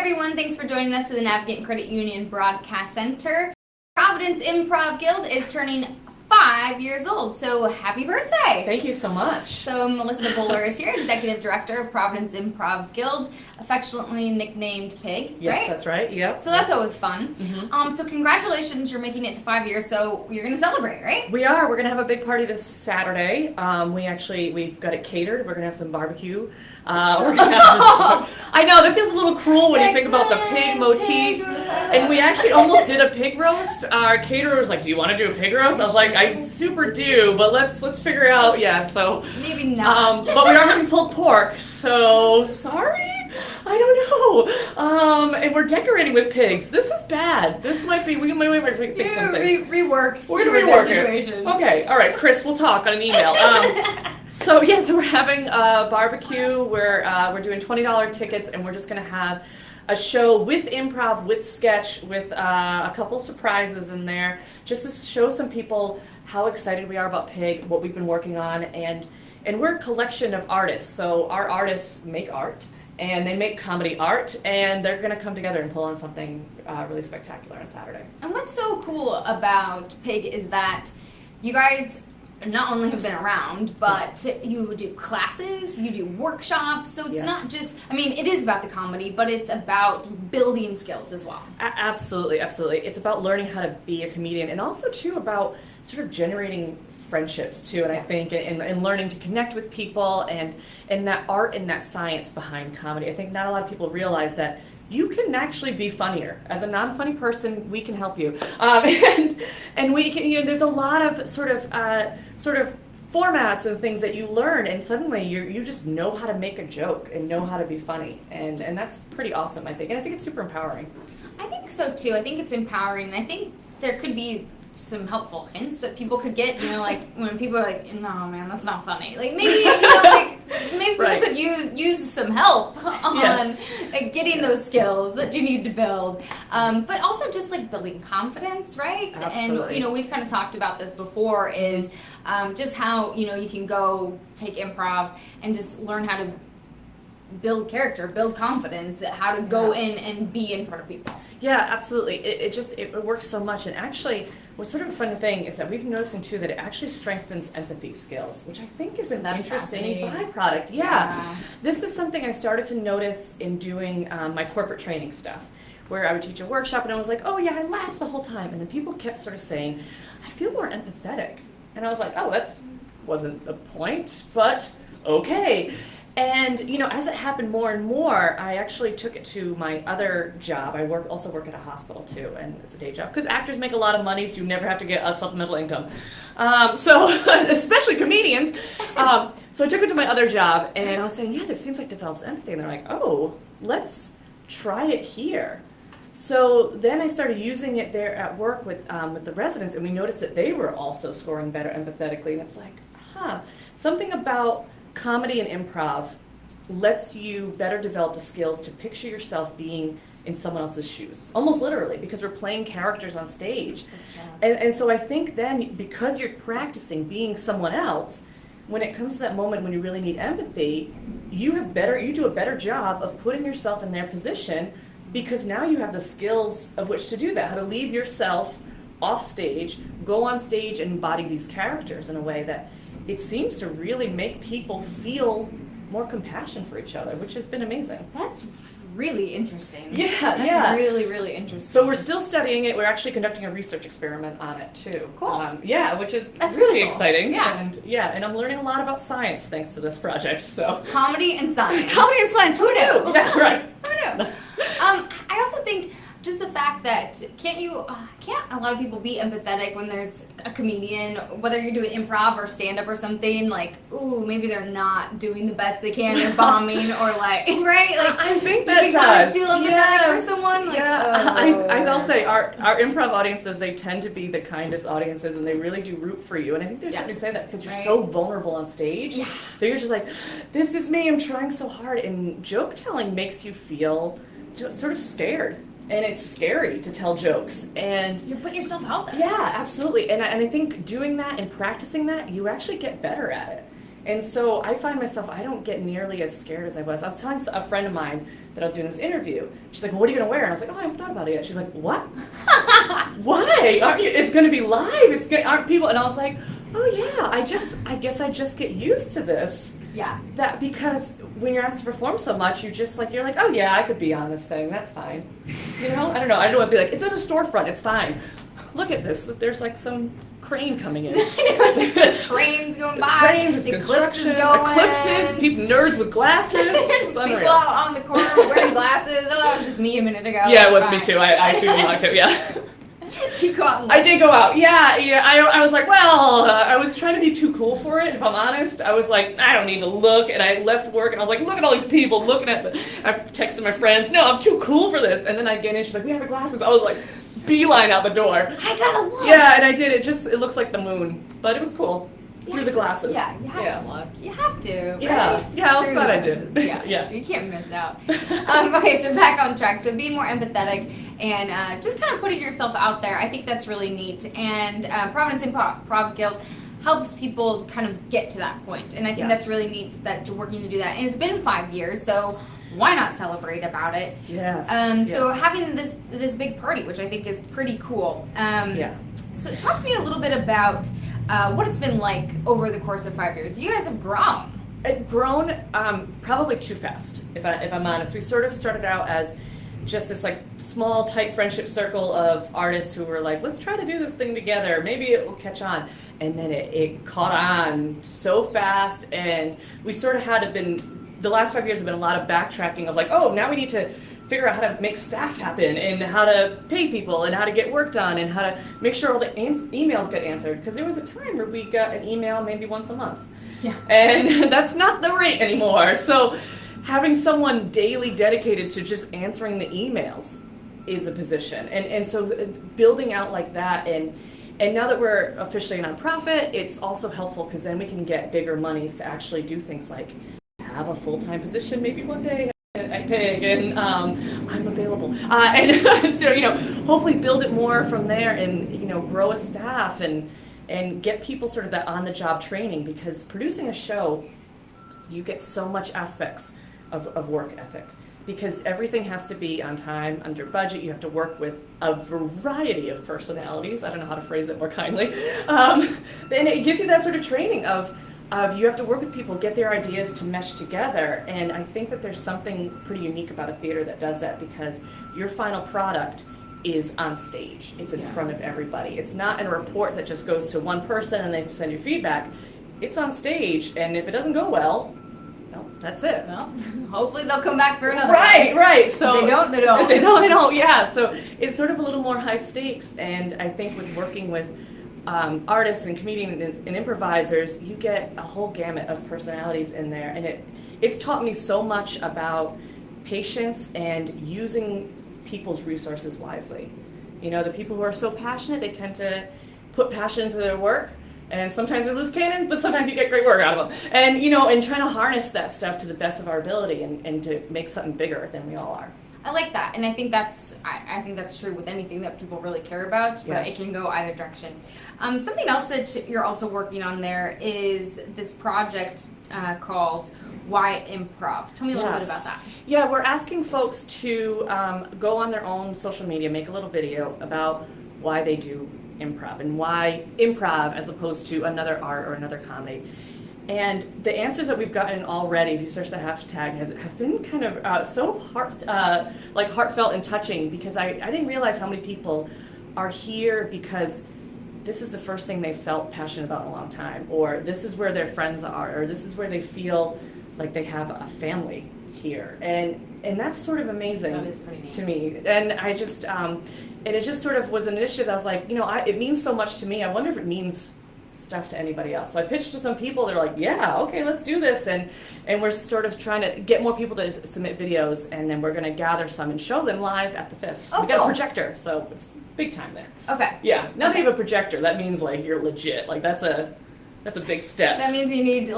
everyone, thanks for joining us at the Navigate Credit Union Broadcast Center. Providence Improv Guild is turning 5 years old, so happy birthday! Thank you so much. So Melissa Bowler is here, Executive Director of Providence Improv Guild, affectionately nicknamed Pig, Yes, right? that's right, yep. So that's always fun. Mm-hmm. So congratulations, you're making it to 5 years, so you're going to celebrate, right? We are. We're going to have a big party this Saturday. We've got it catered. We're going to have some barbecue. We're gonna have I know, that feels a little cruel when you think about the pig motif. And we actually almost did a pig roast. Our caterer was like, do you want to do a pig roast? I was like, I super do, but let's figure out, so. Maybe not. But we are having pulled pork, so sorry? I don't know. And we're decorating with pigs. This is bad. This might be, we might think something. Rework. We're going to rework it. Okay, all right, Chris, we'll talk on an email. So we're having a barbecue. We're doing $20 tickets, and we're just going to have a show with improv, with sketch, with a couple surprises in there, just to show some people how excited we are about Pig, what we've been working on, and we're a collection of artists. So our artists make art, and they make comedy art, and they're going to come together and pull on something really spectacular on Saturday. And what's so cool about Pig is that you guys not only have been around, but you do classes, you do workshops, so it's not just, it is about the comedy, but it's about building skills as well. Absolutely. It's about learning how to be a comedian, and also, too, about sort of generating friendships, too, and I think, and learning to connect with people, and that art and that science behind comedy. I think not a lot of people realize that you can actually be funnier. As a non-funny person, we can help you, and we can. There's a lot of sort of formats and things that you learn, and suddenly you just know how to make a joke and know how to be funny, and that's pretty awesome, I think, and I think it's super empowering. I think so too. I think it's empowering, and I think there could be some helpful hints that people could get, like when people are like, no man, that's not funny. Like maybe, maybe right. people could use some help on getting those skills that you need to build. But also just like building confidence, right? Absolutely. And, we've kind of talked about this before is just how, you can go take improv and just learn how to build character, build confidence, how to go in and be in front of people. Yeah, absolutely. It works so much, and actually, what's sort of a fun thing is that we've noticing too that it actually strengthens empathy skills, which I think is an interesting byproduct. Yeah, this is something I started to notice in doing my corporate training stuff, where I would teach a workshop, and I was like, oh yeah, I laughed the whole time, and then people kept sort of saying, I feel more empathetic, and I was like, oh, that wasn't the point, but okay. And, as it happened more and more, I actually took it to my other job. I also work at a hospital, too, and it's a day job. Because actors make a lot of money, so you never have to get a supplemental income. Especially comedians. So I took it to my other job, and I was saying, yeah, this seems like develops empathy. And they're like, oh, let's try it here. So then I started using it there at work with the residents, and we noticed that they were also scoring better empathetically. And it's like, something about comedy and improv lets you better develop the skills to picture yourself being in someone else's shoes, almost literally, because we're playing characters on stage. And so I think then, because you're practicing being someone else, when it comes to that moment when you really need empathy, you do a better job of putting yourself in their position, because now you have the skills of which to do that, how to leave yourself off stage, go on stage and embody these characters in a way that it seems to really make people feel more compassion for each other, which has been amazing. That's really interesting. That's really, really interesting. So we're still studying it. We're actually conducting a research experiment on it, too. Cool. Which is That's really cool. exciting. Yeah. And I'm learning a lot about science thanks to this project. So Comedy and science. Comedy and science. Who knew? Yeah, right. Who knew? I also think just the fact that can't a lot of people be empathetic when there's a comedian, whether you're doing improv or stand-up or something, like, ooh, maybe they're not doing the best they can, they're bombing, or like, right? Like, I think that you does. kind of feel empathetic for someone. Like, I'll say our improv audiences, they tend to be the kindest audiences, and they really do root for you. And I think there's something to say that, because you're so vulnerable on stage, that you're just like, this is me, I'm trying so hard. And joke telling makes you feel sort of scared. And it's scary to tell jokes, and you're putting yourself out there. Yeah, absolutely. And I think doing that and practicing that, you actually get better at it. And so I find myself, I don't get nearly as scared as I was. I was telling a friend of mine that I was doing this interview. She's like, well, what are you going to wear? And I was like, oh, I haven't thought about it yet. She's like, what? Why? Aren't you? It's going to be live. Aren't people? And I was like, oh yeah, I guess I just get used to this. Yeah. That because when you're asked to perform so much, you're like, oh yeah, I could be on this thing. That's fine. You know? I don't know. I don't want to be like, it's in a storefront. It's fine. Look at this. There's like some crane coming in. Trains going by. Cranes, eclipses going. Eclipses. People, nerds with glasses. It's people unreal. out on the corner wearing glasses. Oh, that was just me a minute ago. Yeah, it was That's me fine. too. I actually walked up. Yeah. Did you go out and I did go out. Yeah. I was like, well, I was trying to be too cool for it, if I'm honest. I was like, I don't need to look. And I left work and I was like, look at all these people looking at I texted my friends, no, I'm too cool for this. And then I get in, she's like, we have the glasses. I was like, beeline out the door. I gotta look. Yeah, and I did. It looks like the moon. But it was cool. Through the glasses. Yeah, you have to look. You have to. Right? Yeah. Yeah, I was Through glad I glasses. did. Yeah. Yeah. You can't miss out. Okay, so back on track. So being more empathetic and just kind of putting yourself out there, I think that's really neat. And Providence Improv Guild helps people kind of get to that point. And I think that's really neat that you're working to do that. And it's been 5 years, so why not celebrate about it? Yes. So having this big party, which I think is pretty cool. So talk to me a little bit about what it's been like over the course of 5 years. You guys have grown. It's grown probably too fast, if I'm honest. We sort of started out as just this like small, tight friendship circle of artists who were like, let's try to do this thing together. Maybe it will catch on. And then it caught on so fast, and we sort of the last 5 years have been a lot of backtracking of like, oh, now we need to figure out how to make staff happen and how to pay people and how to get work done and how to make sure all the emails get answered. Because there was a time where we got an email maybe once a month. Yeah. And that's not the rate anymore. So having someone daily dedicated to just answering the emails is a position. And so building out like that, and now that we're officially a nonprofit, it's also helpful because then we can get bigger monies to actually do things like have a full-time position maybe one day at Pig, and I'm available. And so, hopefully build it more from there and, grow a staff and get people sort of that on-the-job training, because producing a show, you get so much aspects of work ethic, because everything has to be on time, under budget. You have to work with a variety of personalities. I don't know how to phrase it more kindly. And it gives you that sort of training of you have to work with people, get their ideas to mesh together. And I think that there's something pretty unique about a theater that does that, because your final product is on stage. It's in front of everybody. It's not in a report that just goes to one person and they send you feedback. It's on stage, and if it doesn't go well, that's it. Well, hopefully they'll come back for another Right. So they don't. They don't. They don't. Yeah. So it's sort of a little more high stakes, and I think with working with artists and comedians and improvisers, you get a whole gamut of personalities in there, and it's taught me so much about patience and using people's resources wisely. The people who are so passionate, they tend to put passion into their work, and sometimes they're loose cannons, but sometimes you get great work out of them. And and trying to harness that stuff to the best of our ability and to make something bigger than we all are. I like that, and I think that's true with anything that people really care about, but it can go either direction. Something else that you're also working on there is this project called Why Improv. Tell me a little bit about that. Yeah, we're asking folks to go on their own social media, make a little video about why they do improv and why improv as opposed to another art or another comedy. And the answers that we've gotten already, if you search the hashtag, have been kind of so heartfelt and touching, because I didn't realize how many people are here because this is the first thing they felt passionate about in a long time, or this is where their friends are, or this is where they feel like they have a family here. And that's sort of amazing. That is pretty neat to me. And I just, and it just sort of was an initiative that I was like, it means so much to me. I wonder if it means stuff to anybody else. So I pitched to some people. They're like, yeah, okay, let's do this. And we're sort of trying to get more people to submit videos, and then we're going to gather some and show them live at the Fifth. Oh, we got cool. a projector, so it's big time there. Okay. Yeah, now that you have a projector, that means like you're legit. Like that's a big step. That means you need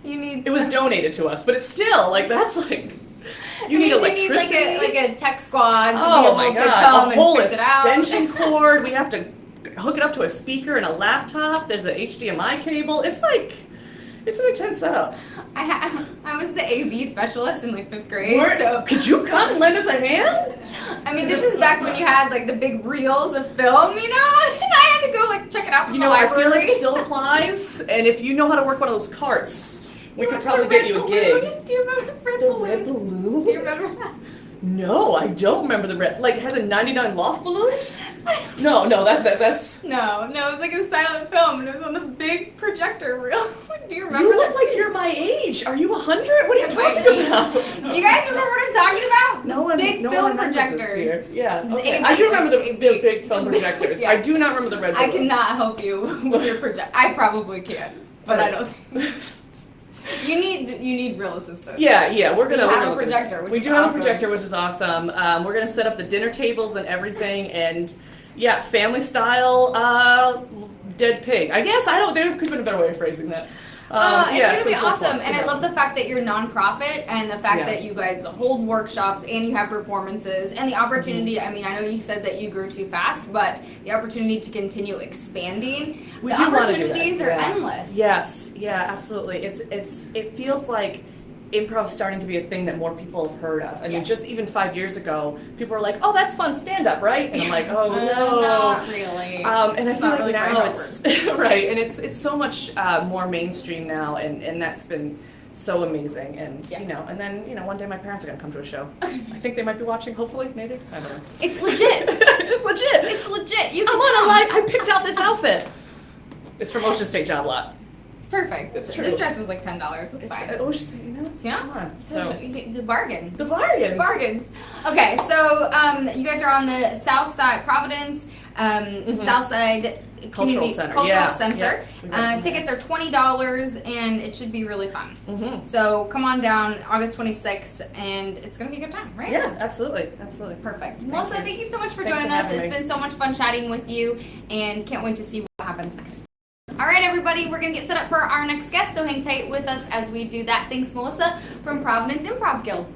It was donated to us, but it's still like that's like you need electricity. You need like a tech squad to be oh able my to god, come a whole and fix it out. extension cord. We have to hook it up to a speaker and a laptop. There's an HDMI cable. It's like, it's an intense setup. I was the AV specialist in like 5th grade. So could you come and lend us a hand? I mean, this is back when you had like the big reels of film, you know, and I had to go like check it out from the library. I feel like it still applies, and if you know how to work one of those carts, we could probably get you a gig. Do you remember the red balloon? Red balloon? Do you remember that? No, I don't remember the red. Like, has it 99 loft balloons? No, that's. No, it was like a silent film, and it was on the big projector reel. Do you remember? You look like you're my age. Are you 100? What are you talking about? Do you guys remember what I'm talking about? No one. Big film projectors. Yeah. Okay. I do remember the big film projectors. Yeah. I do not remember the red balloon. I cannot help you with your project. I probably can, but I don't think. You need real assistance. Yeah, we're gonna. We have a projector. We do have a projector, which is awesome. We're gonna set up the dinner tables and everything, and yeah, family style dead pig. I guess there could have been a better way of phrasing that. It's gonna be awesome, and I love the fact that you're nonprofit, and the fact that you guys hold workshops and you have performances, and the opportunity. Mm-hmm. I mean, I know you said that you grew too fast, but the opportunity to continue expanding. The opportunities are endless. Yes, yeah, absolutely. It feels like improv starting to be a thing that more people have heard of. I mean, just even 5 years ago, people were like, "Oh, that's fun stand-up, right?" And I'm like, "Oh no, not really." And I feel like now it's right, and it's so much more mainstream now, and that's been so amazing. And and then one day my parents are gonna come to a show. I think they might be watching. Hopefully, maybe, I don't know. It's legit. It's legit. It's legit. I'm on a live. I picked out this outfit. It's from Ocean State Job Lot. Perfect. It's true. This dress was like $10. It's fine. Ocean State, Come on. So the bargain. The bargains. Bargains. Okay, so you guys are on the South Side, Providence, South Side Cultural Center. Yeah. Tickets are $20, and it should be really fun. Mm-hmm. So come on down August 26th, and it's going to be a good time, right? Yeah, absolutely. Perfect. Melissa, thank you so much for joining us. It's been so much fun chatting with you, and can't wait to see what happens next. All right, everybody, we're going to get set up for our next guest, so hang tight with us as we do that. Thanks, Melissa, from Providence Improv Guild.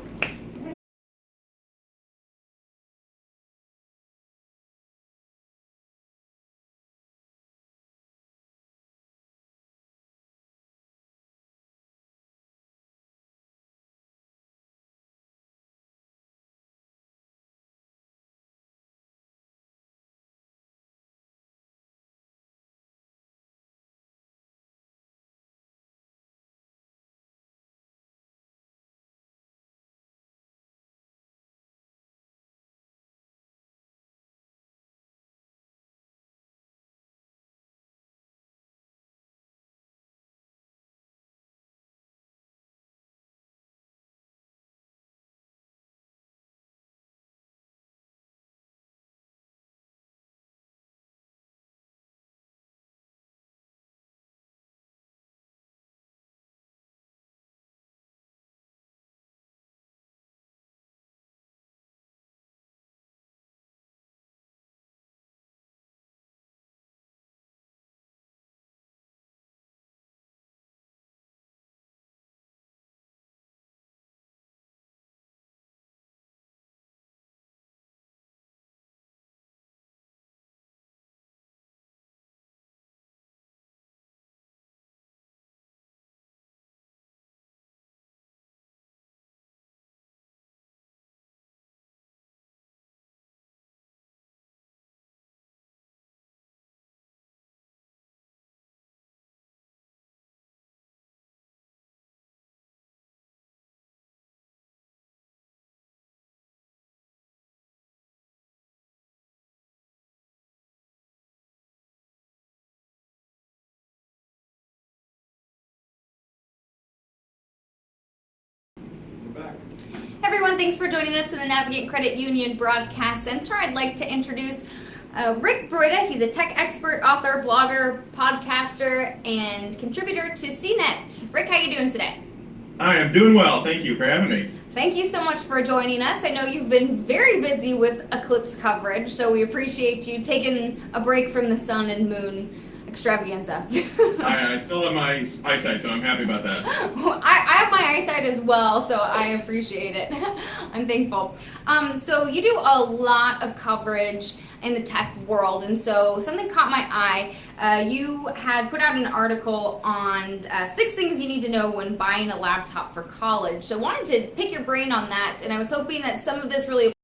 Everyone, thanks for joining us in the Navigate Credit Union Broadcast Center. I'd like to introduce Rick Broida. He's a tech expert, author, blogger, podcaster, and contributor to CNET. Rick, how you doing today? I am doing well. Thank you for having me. Thank you so much for joining us. I know you've been very busy with eclipse coverage, so we appreciate you taking a break from the sun and moon extravaganza. I still have my eyesight, so I'm happy about that. I have my eyesight as well, so I appreciate it. I'm thankful. So you do a lot of coverage in the tech world, and so something caught my eye. You had put out an article on 6 things you need to know when buying a laptop for college. So wanted to pick your brain on that, and I was hoping that some of this really